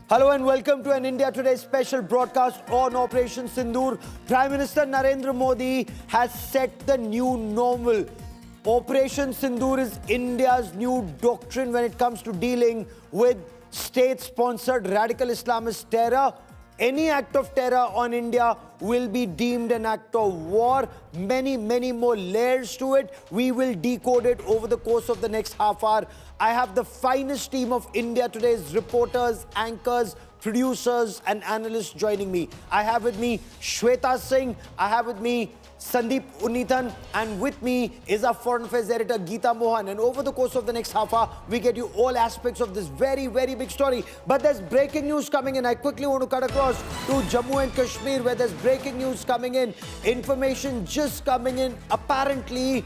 Hello and welcome to an India Today special broadcast on Operation Sindoor. Prime Minister Narendra Modi has set the new normal. Operation Sindoor is India's new doctrine when it comes to dealing with state-sponsored radical Islamist terror. Any act of terror on India will be deemed an act of war. Many more layers to it. We will decode it over the course of the next half hour. I have the finest team of India Today's reporters, anchors, producers and analysts joining me. I have with me Shweta Singh, I have with me Sandeep Unithan, and with me is our Foreign Affairs editor Geeta Mohan. And over the course of the next half hour, we get you all aspects of this very big story. But there's breaking news coming in. I quickly want to cut across to Jammu and Kashmir, where there's breaking news coming in. Information just coming in. Apparently,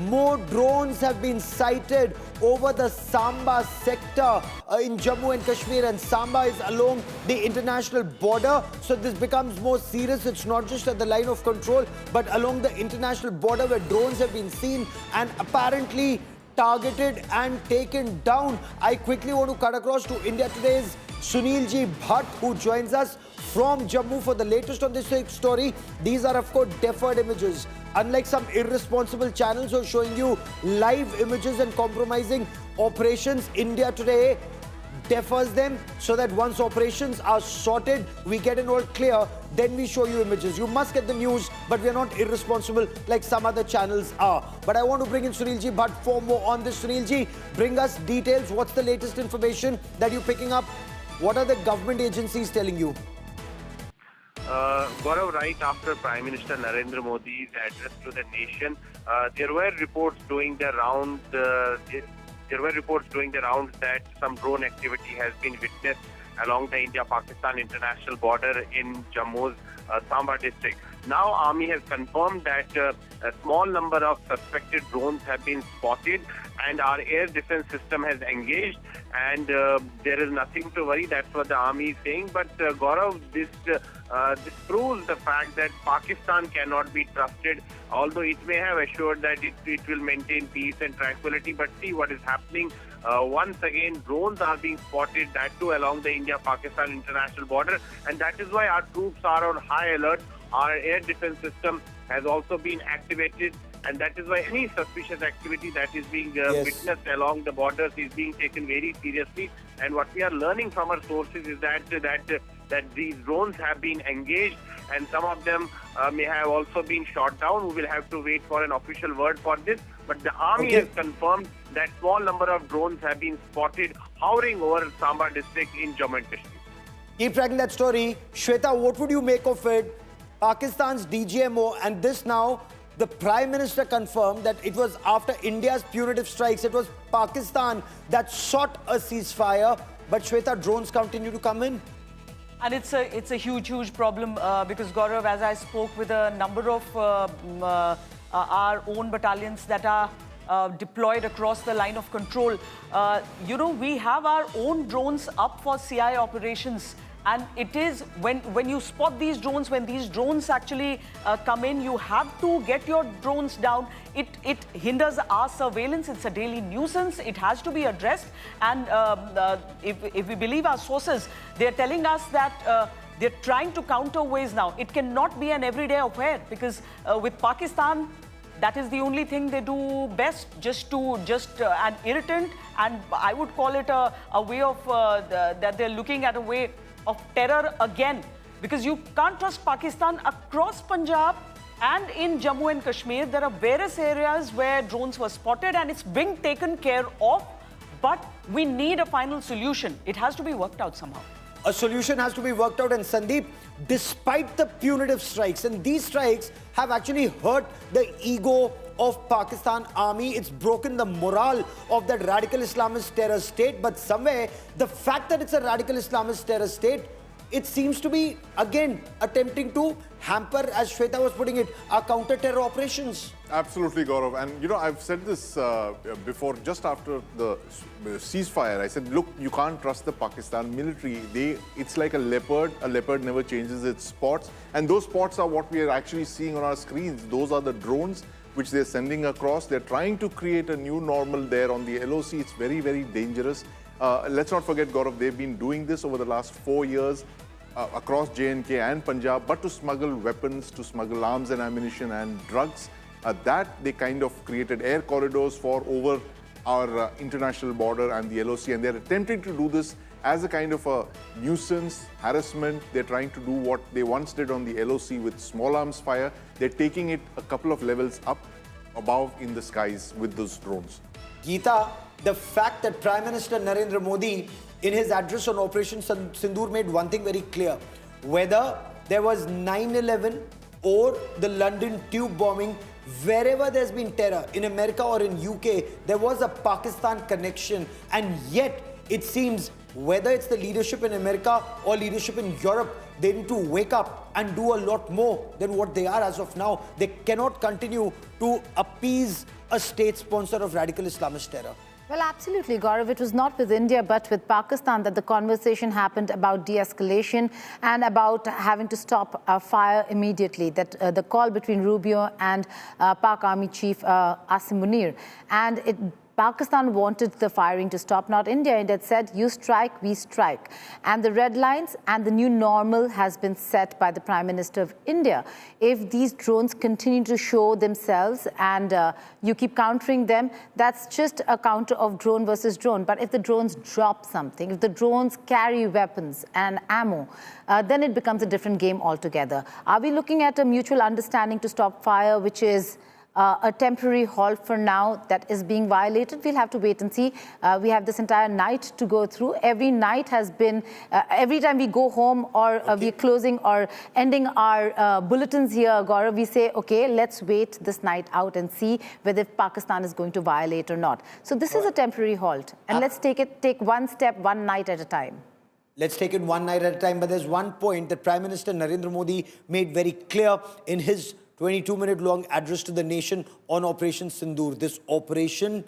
more drones have been sighted over the Samba sector in Jammu and Kashmir, and Samba is along the international border. So this becomes more serious. It's not just at the line of control, but along the international border where drones have been seen and apparently targeted and taken down. I quickly want to cut across to India Today's Sunilji Bhatt, who joins us from Jammu for the latest on this story. These are, of course, deferred images. Unlike some irresponsible channels who are showing you live images and compromising operations, India Today defers them so that once operations are sorted, we get it all clear, then we show you images. You must get the news, but we are not irresponsible like some other channels are. But I want to bring in Sunilji Bhatt for more on this. Sunilji, bring us details. What's the latest information that you're picking up? What are the government agencies telling you? Gaurav, right after Prime Minister Narendra Modi's address to the nation, there were reports doing the round. That some drone activity has been witnessed along the India-Pakistan international border in Jammu's Samba district. Now, Army has confirmed that a small number of suspected drones have been spotted, and our air defense system has engaged, and there is nothing to worry. That's what the Army is saying. But Gaurav, this proves the fact that Pakistan cannot be trusted, although it may have assured that it will maintain peace and tranquility. But see what is happening. Once again, drones are being spotted, that too along the India-Pakistan international border, and that is why our troops are on high alert. Our air defense system has also been activated, and that is why any suspicious activity that is being witnessed along the borders is being taken very seriously. And what we are learning from our sources is that these drones have been engaged, and some of them may have also been shot down. We will have to wait for an official word for this. But the Army has confirmed that small number of drones have been spotted hovering over Samba district in Jammu and Kashmir. Keep tracking that story. Shweta, what would you make of it? Pakistan's DGMO, and this now, the Prime Minister confirmed that it was after India's punitive strikes, it was Pakistan that sought a ceasefire. But Shweta, drones continue to come in. And it's a huge problem because, Gaurav, as I spoke with a number of our own battalions that are deployed across the line of control, we have our own drones up for CI operations. And it is when you spot these drones, when these drones actually come in, you have to get your drones down. It hinders our surveillance. It's a daily nuisance. It has to be addressed. And if we believe our sources, they're telling us that they're trying to counter ways now. It cannot be an everyday affair because with Pakistan, that is the only thing they do best, just an irritant. And I would call it a way of that they're looking at a way of terror again, because you can't trust Pakistan. Across Punjab and in Jammu and Kashmir, there are various areas where drones were spotted and it's being taken care of, but we need a final solution. It has to be worked out somehow. A solution has to be worked out. And Sandeep, despite the punitive strikes, and these strikes have actually hurt the ego of Pakistan Army, it's broken the morale of that radical Islamist terror state. But somewhere, the fact that it's a radical Islamist terror state, it seems to be, again, attempting to hamper, as Shweta was putting it, our counter-terror operations. Absolutely, Gaurav. And, I've said this before, just after the ceasefire. I said, look, you can't trust the Pakistan military. It's like a leopard. A leopard never changes its spots. And those spots are what we are actually seeing on our screens. Those are the drones which they're sending across. They're trying to create a new normal there on the LOC. It's very dangerous. Let's not forget, Gaurav, they've been doing this over the last 4 years across J&K and Punjab, but to smuggle weapons, to smuggle arms and ammunition and drugs. That they kind of created air corridors for over our international border and the LOC, and they're attempting to do this as a kind of a nuisance, harassment. They're trying to do what they once did on the LOC with small arms fire. They're taking it a couple of levels up above in the skies with those drones. Geeta, the fact that Prime Minister Narendra Modi, in his address on Operation Sindoor, made one thing very clear. Whether there was 9/11 or the London tube bombing, wherever there's been terror, in America or in UK, there was a Pakistan connection. And yet, it seems, whether it's the leadership in America or leadership in Europe, they need to wake up and do a lot more than what they are as of now. They cannot continue to appease a state sponsor of radical Islamist terror. Well, absolutely, Gaurav. It was not with India, but with Pakistan that the conversation happened about de-escalation and about having to stop fire immediately. That the call between Rubio and Pak Army Chief Asim Munir. And Pakistan wanted the firing to stop, not India. India said, you strike, we strike. And the red lines and the new normal has been set by the Prime Minister of India. If these drones continue to show themselves and you keep countering them, that's just a counter of drone versus drone. But if the drones drop something, if the drones carry weapons and ammo, then it becomes a different game altogether. Are we looking at a mutual understanding to stop fire, which is a temporary halt for now that is being violated? We'll have to wait and see. We have this entire night to go through. Every night has been, every time we go home or we're closing or ending our bulletins here, Gaurav, we say, okay, let's wait this night out and see whether Pakistan is going to violate or not. So this is a temporary halt. And let's take one step, one night at a time. Let's take it one night at a time. But there's one point that Prime Minister Narendra Modi made very clear in his 22-minute long address to the nation on Operation Sindoor. This operation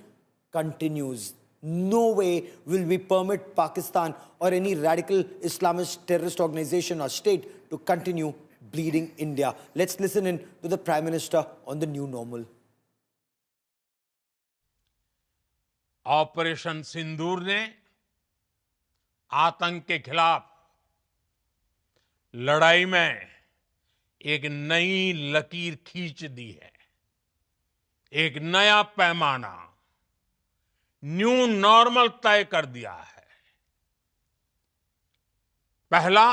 continues. No way will we permit Pakistan or any radical Islamist terrorist organization or state to continue bleeding India. Let's listen in to the Prime Minister on the new normal. Operation Sindoor ने आतंक के खिलाफ लड़ाई में एक नई लकीर खींच दी है। एक नया पैमाना, न्यू नॉर्मल तय कर दिया है। पहला,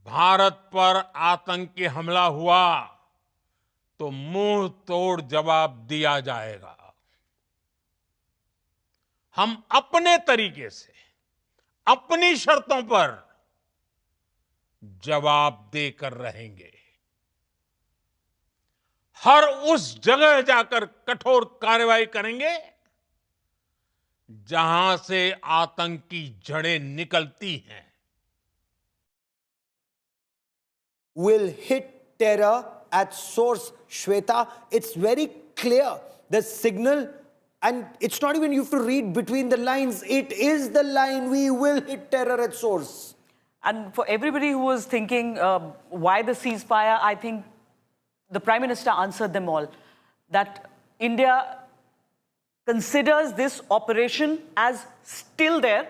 भारत पर आतंकी हमला हुआ तो मुंह तोड़ जवाब दिया जाएगा। हम अपने तरीके से, अपनी शर्तों पर जवाब देकर रहेंगे। हर उस जगह जाकर कठोर कार्रवाई करेंगे जहां से आतंक की जड़ें निकलती हैं। Will hit terror at source, Shweta. It's very clear. The signal, and it's not even you have to read between the lines. It is the line. We will hit terror at source. And for everybody who was thinking, why the ceasefire, I think the Prime Minister answered them all. That India considers this operation as still there.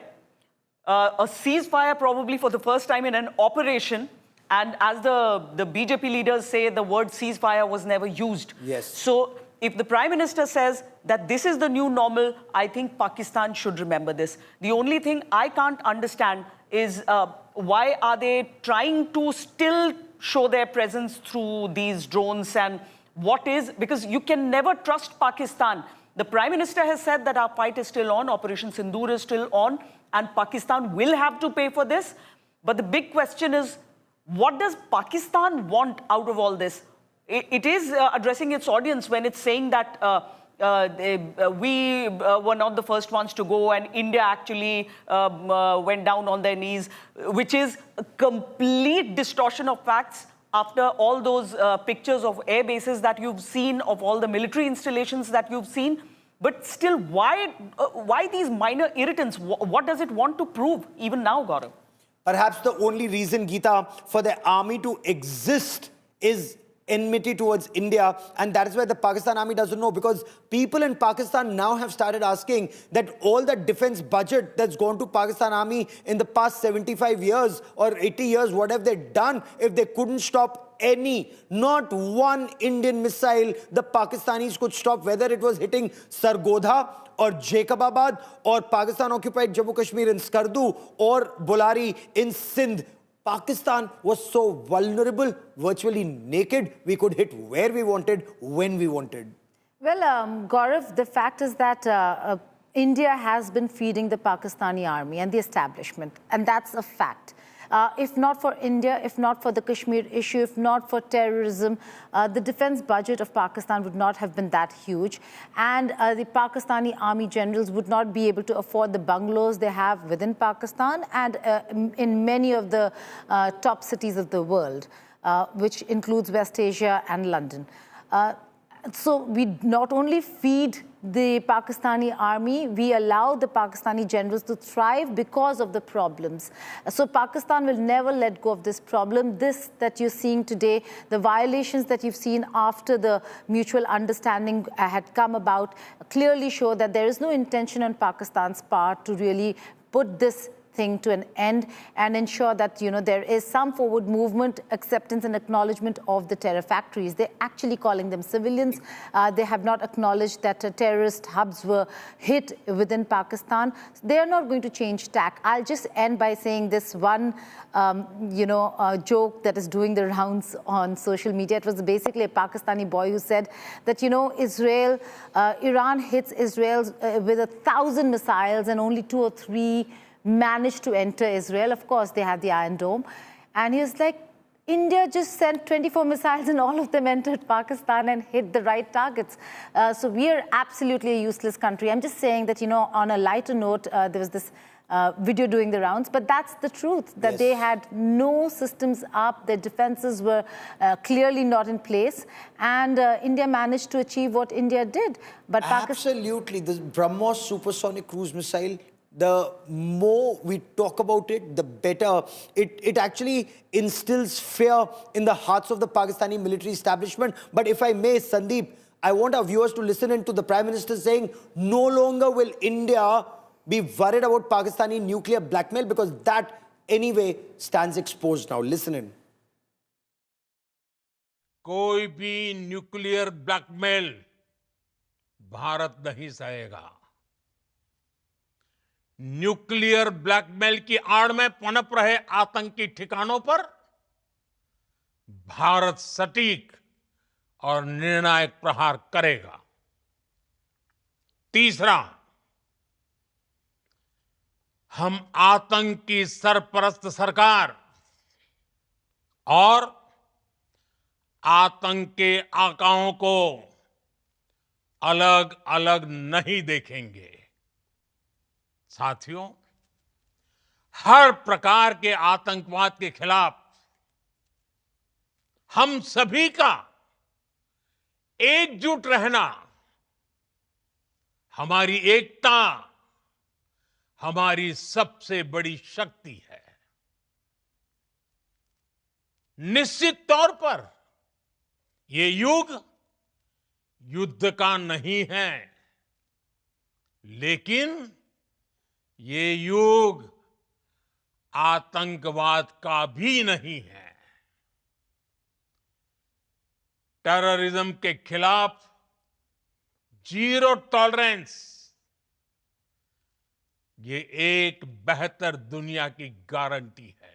A ceasefire probably for the first time in an operation. And as the BJP leaders say, the word ceasefire was never used. Yes. So if the Prime Minister says that this is the new normal, I think Pakistan should remember this. The only thing I can't understand is why are they trying to still show their presence through these drones, and what is, because you can never trust Pakistan. The Prime Minister has said that our fight is still on, Operation Sindoor is still on, and Pakistan will have to pay for this. But the big question is, what does Pakistan want out of all this? It is addressing its audience when it's saying that we were not the first ones to go, and India actually went down on their knees, which is a complete distortion of facts after all those pictures of air bases that you've seen, of all the military installations that you've seen. But still, why these minor irritants? What does it want to prove even now, Gaurav? Perhaps the only reason, Geeta, for the army to exist is enmity towards India, and that is why the Pakistan army doesn't know, because people in Pakistan now have started asking that all the defense budget that's gone to Pakistan army in the past 75 years or 80 years, what have they done if they couldn't stop not one Indian missile the Pakistanis could stop, whether it was hitting Sargodha or Jacobabad or Pakistan-occupied Jammu Kashmir in Skardu or Bolari in Sindh. Pakistan was so vulnerable, virtually naked. We could hit where we wanted, when we wanted. Well, Gaurav, the fact is that India has been feeding the Pakistani army and the establishment, and that's a fact. If not for India, if not for the Kashmir issue, if not for terrorism, the defense budget of Pakistan would not have been that huge. And the Pakistani army generals would not be able to afford the bungalows they have within Pakistan and in many of the top cities of the world, which includes West Asia and London. So we not only feed the Pakistani army, we allow the Pakistani generals to thrive because of the problems. So Pakistan will never let go of this problem. This that you're seeing today, the violations that you've seen after the mutual understanding had come about, clearly show that there is no intention on Pakistan's part to really put this thing to an end and ensure that, you know, there is some forward movement, acceptance and acknowledgement of the terror factories. They're actually calling them civilians. They have not acknowledged that terrorist hubs were hit within Pakistan. They are not going to change tack. I'll just end by saying this one, joke that is doing the rounds on social media. It was basically a Pakistani boy who said that, you know, Iran hits Israel with 1,000 missiles and only 2 or 3 managed to enter Israel. Of course, they have the Iron Dome. And he was like, India just sent 24 missiles and all of them entered Pakistan and hit the right targets. So we are absolutely a useless country. I'm just saying that, you know, on a lighter note, there was this video doing the rounds, but that's the truth, that they had no systems up, their defenses were clearly not in place, and India managed to achieve what India did. But absolutely, the BrahMos supersonic cruise missile, the more we talk about it, the better. It actually instills fear in the hearts of the Pakistani military establishment. But if I may, Sandeep, I want our viewers to listen in to the Prime Minister saying, no longer will India be worried about Pakistani nuclear blackmail, because that anyway stands exposed now. Listen in. कोई भी nuclear blackmail Bharat नहीं सहेगा। Nuclear blackmail की आड़ में पनप रहे आतंकी ठिकानों पर भारत सटीक और निर्णायक प्रहार करेगा। तीसरा, हम आतंक की सरपरस्त सरकार और आतंक के आकाओं को अलग अलग नहीं देखेंगे। साथियों, हर प्रकार के आतंकवाद के खिलाफ हम सभी का एकजुट रहना, हमारी एकता हमारी सबसे बड़ी शक्ति है। निश्चित तौर पर ये युग युद्ध का नहीं है, लेकिन ये युग आतंकवाद का भी नहीं है। टेररिज्म के खिलाफ जीरो टॉलरेंस, ये एक बेहतर दुनिया की गारंटी है।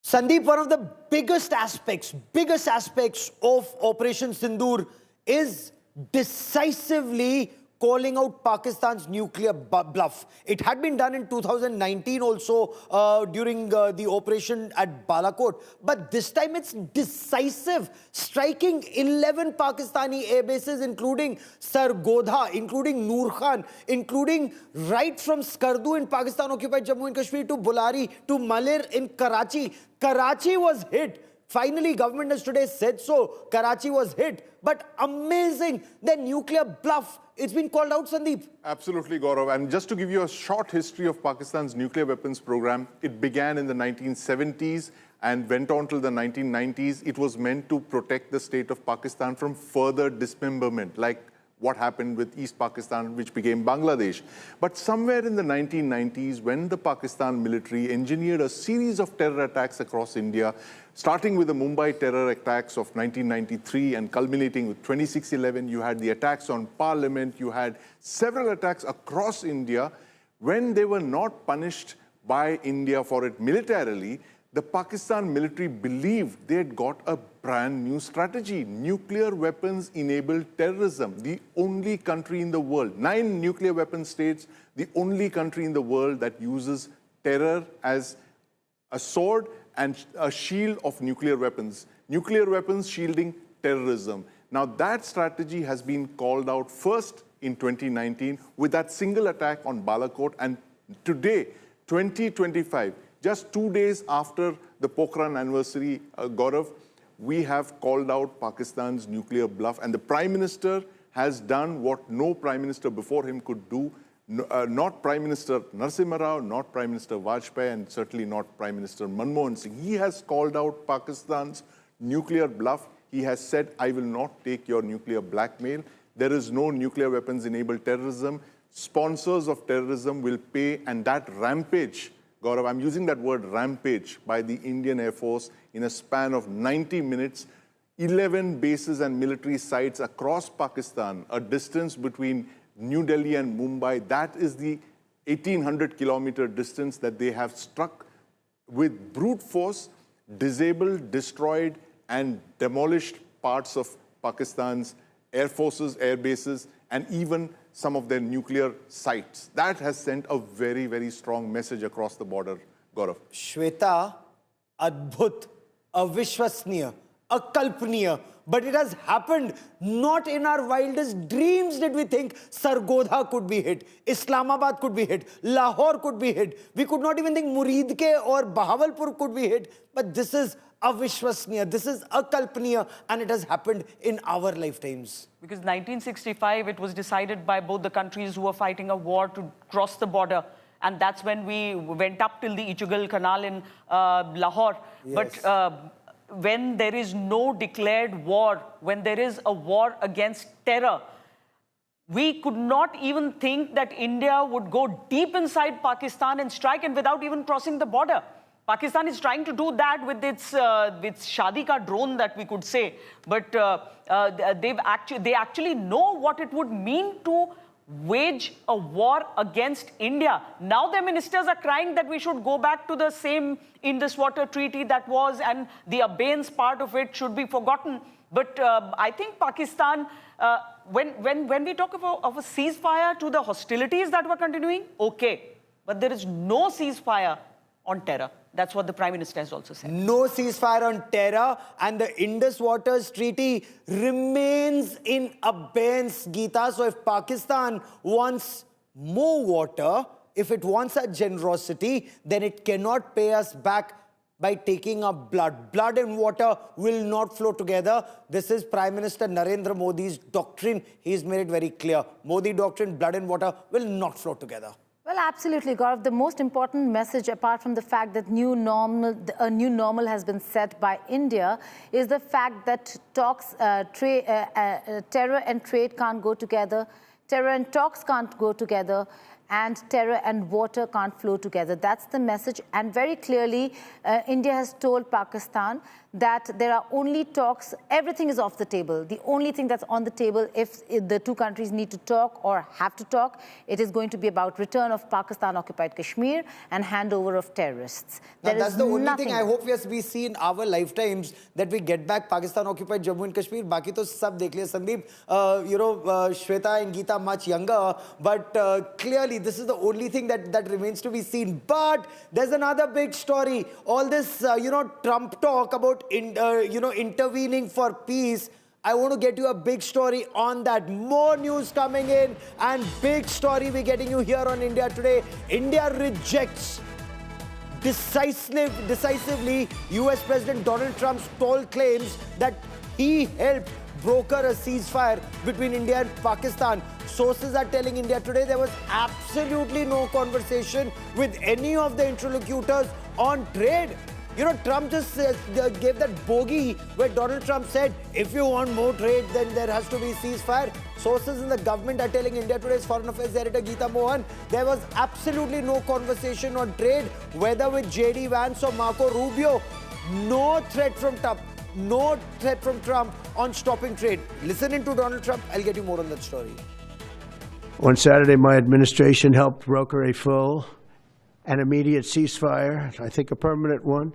Sandeep, one of the biggest aspects of Operation Sindoor is decisively calling out Pakistan's nuclear bluff. It had been done in 2019 also during the operation at Balakot. But this time it's decisive, striking 11 Pakistani air bases, including Sargodha, including Noor Khan, including right from Skardu in Pakistan-occupied Jammu and Kashmir to Bolari to Malir in Karachi. Karachi was hit Finally, government has today said so. Karachi was hit. But amazing, the nuclear bluff. It's been called out, Sandeep. Absolutely, Gaurav. And just to give you a short history of Pakistan's nuclear weapons program, it began in the 1970s and went on till the 1990s. It was meant to protect the state of Pakistan from further dismemberment, like what happened with East Pakistan, which became Bangladesh. But somewhere in the 1990s, when the Pakistan military engineered a series of terror attacks across India, starting with the Mumbai terror attacks of 1993 and culminating with 26/11, you had the attacks on Parliament, you had several attacks across India. When they were not punished by India for it militarily, the Pakistan military believed they had got a brand new strategy. Nuclear weapons enabled terrorism. The only country in the world, 9 nuclear weapon states, the only country in the world that uses terror as a sword and a shield of nuclear weapons. Nuclear weapons shielding terrorism. Now that strategy has been called out first in 2019 with that single attack on Balakot, and today, 2025, just 2 days after the Pokhran anniversary, Gaurav, we have called out Pakistan's nuclear bluff, and the Prime Minister has done what no Prime Minister before him could do. Not Prime Minister Narasimha Rao, not Prime Minister Vajpayee, and certainly not Prime Minister Manmohan Singh. He has called out Pakistan's nuclear bluff. He has said, I will not take your nuclear blackmail. There is no nuclear weapons-enabled terrorism. Sponsors of terrorism will pay, and that rampage, Gaurav, I'm using that word rampage, by the Indian Air Force in a span of 90 minutes, 11 bases and military sites across Pakistan, a distance between New Delhi and Mumbai. That is the 1,800-kilometer distance that they have struck with brute force, disabled, destroyed, and demolished parts of Pakistan's air forces, air bases, and even some of their nuclear sites. That has sent a very, very strong message across the border, Gaurav. Shweta, Adbhut, Avishwasniya, Akalpaniya. But it has happened. Not in our wildest dreams did we think Sargodha could be hit, Islamabad could be hit, Lahore could be hit. We could not even think Muridke or Bahawalpur could be hit. But this is Avishwasniya, this is Akalpaniya, and it has happened in our lifetimes. Because 1965, it was decided by both the countries who were fighting a war to cross the border. And that's when we went up till the Ichugal Canal in Lahore. Yes. But when there is no declared war, when there is a war against terror, we could not even think that India would go deep inside Pakistan and strike, and without even crossing the border. Pakistan is trying to do that with its Shadi Ka drone, that we could say. But they actually know what it would mean to wage a war against India. Now their ministers are crying that we should go back to the same Indus Water Treaty that was, and the abeyance part of it should be forgotten. But I think Pakistan, when we talk of a ceasefire to the hostilities that were continuing, okay. But there is no ceasefire on terror. That's what the Prime Minister has also said. No ceasefire on terror, and the Indus Waters Treaty remains in abeyance, Geeta. So if Pakistan wants more water, if it wants our generosity, then it cannot pay us back by taking our blood. Blood and water will not flow together. This is Prime Minister Narendra Modi's doctrine. He's made it very clear. Modi doctrine, blood and water will not flow together. Well, absolutely, Gaurav. The most important message, apart from the fact that a new normal has been set by India, is the fact that terror and trade can't go together, terror and talks can't go together, and terror and water can't flow together. That's the message. And very clearly, India has told Pakistan that there are only talks, everything is off the table. The only thing that's on the table, if the two countries need to talk or have to talk, it is going to be about return of Pakistan-occupied Kashmir and handover of terrorists. That's the only thing I hope we see in our lifetimes, that we get back Pakistan-occupied Jammu and Kashmir. Baki to sab dekh liya, Sandeep. Shweta and Geeta much younger, but clearly this is the only thing that remains to be seen. But there's another big story. All this, Trump talk about intervening for peace. I want to get you a big story on that. More news coming in, and big story we're getting you here on India Today. India rejects decisively US President Donald Trump's tall claims that he helped broker a ceasefire between India and Pakistan. Sources are telling India Today there was absolutely no conversation with any of the interlocutors on trade. You know, Trump just gave that bogey where Donald Trump said, if you want more trade, then there has to be ceasefire. Sources in the government are telling India Today's Foreign Affairs editor Geeta Mohan, there was absolutely no conversation on trade, whether with J.D. Vance or Marco Rubio. No threat from Trump. No threat from Trump on stopping trade. Listening to Donald Trump, I'll get you more on that story. On Saturday, my administration helped broker a full and immediate ceasefire, I think a permanent one,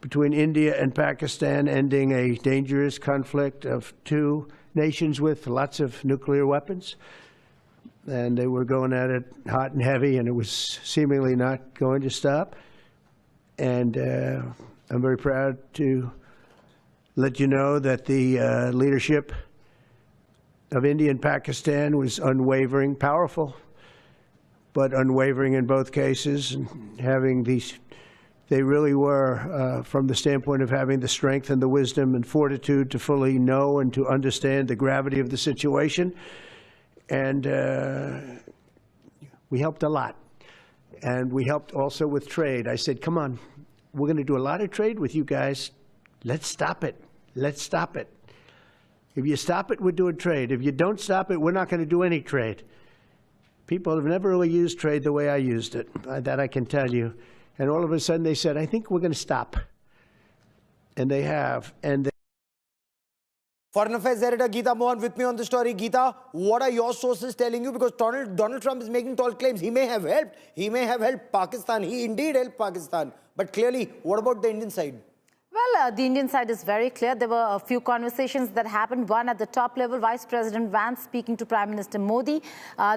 between India and Pakistan, ending a dangerous conflict of two nations with lots of nuclear weapons. And they were going at it hot and heavy, and it was seemingly not going to stop. And I'm very proud to let you know that the leadership of India and Pakistan was unwavering, powerful, but unwavering in both cases, and having these, they really were, from the standpoint of having the strength and the wisdom and fortitude to fully know and to understand the gravity of the situation. And we helped a lot. And we helped also with trade. I said, come on, we're going to do a lot of trade with you guys. Let's stop it. Let's stop it. If you stop it, we're doing trade. If you don't stop it, we're not going to do any trade. People have never really used trade the way I used it, that I can tell you. And all of a sudden they said, I think we're going to stop. And they have. And Foreign Affairs editor Geeta Mohan with me on the story. Geeta, what are your sources telling you? Because Donald Trump is making tall claims. He may have helped. He may have helped Pakistan. He indeed helped Pakistan. But clearly, what about the Indian side? Well, the Indian side is very clear. There were a few conversations that happened. One at the top level, Vice President Vance speaking to Prime Minister Modi.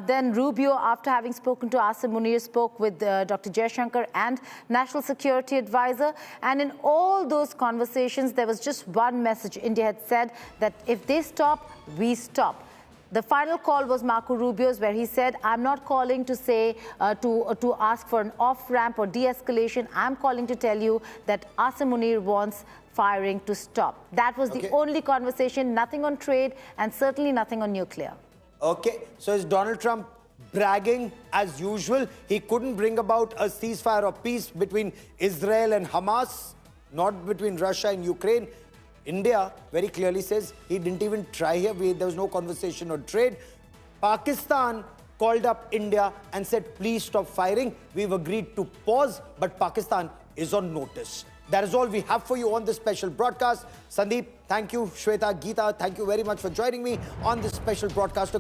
Then Rubio, after having spoken to Asim Munir, spoke with Dr. Jaishankar and National Security Advisor. And in all those conversations, there was just one message. India had said that if they stop, we stop. The final call was Marco Rubio's, where he said, I'm not calling to say, to ask for an off-ramp or de-escalation. I'm calling to tell you that Asim Munir wants firing to stop. That was the only conversation, nothing on trade and certainly nothing on nuclear. Okay, so is Donald Trump bragging as usual? He couldn't bring about a ceasefire or peace between Israel and Hamas, not between Russia and Ukraine. India very clearly says he didn't even try here. There was no conversation on trade. Pakistan called up India and said, please stop firing. We've agreed to pause, but Pakistan is on notice. That is all we have for you on this special broadcast. Sandeep, thank you. Shweta, Geeta, thank you very much for joining me on this special broadcast.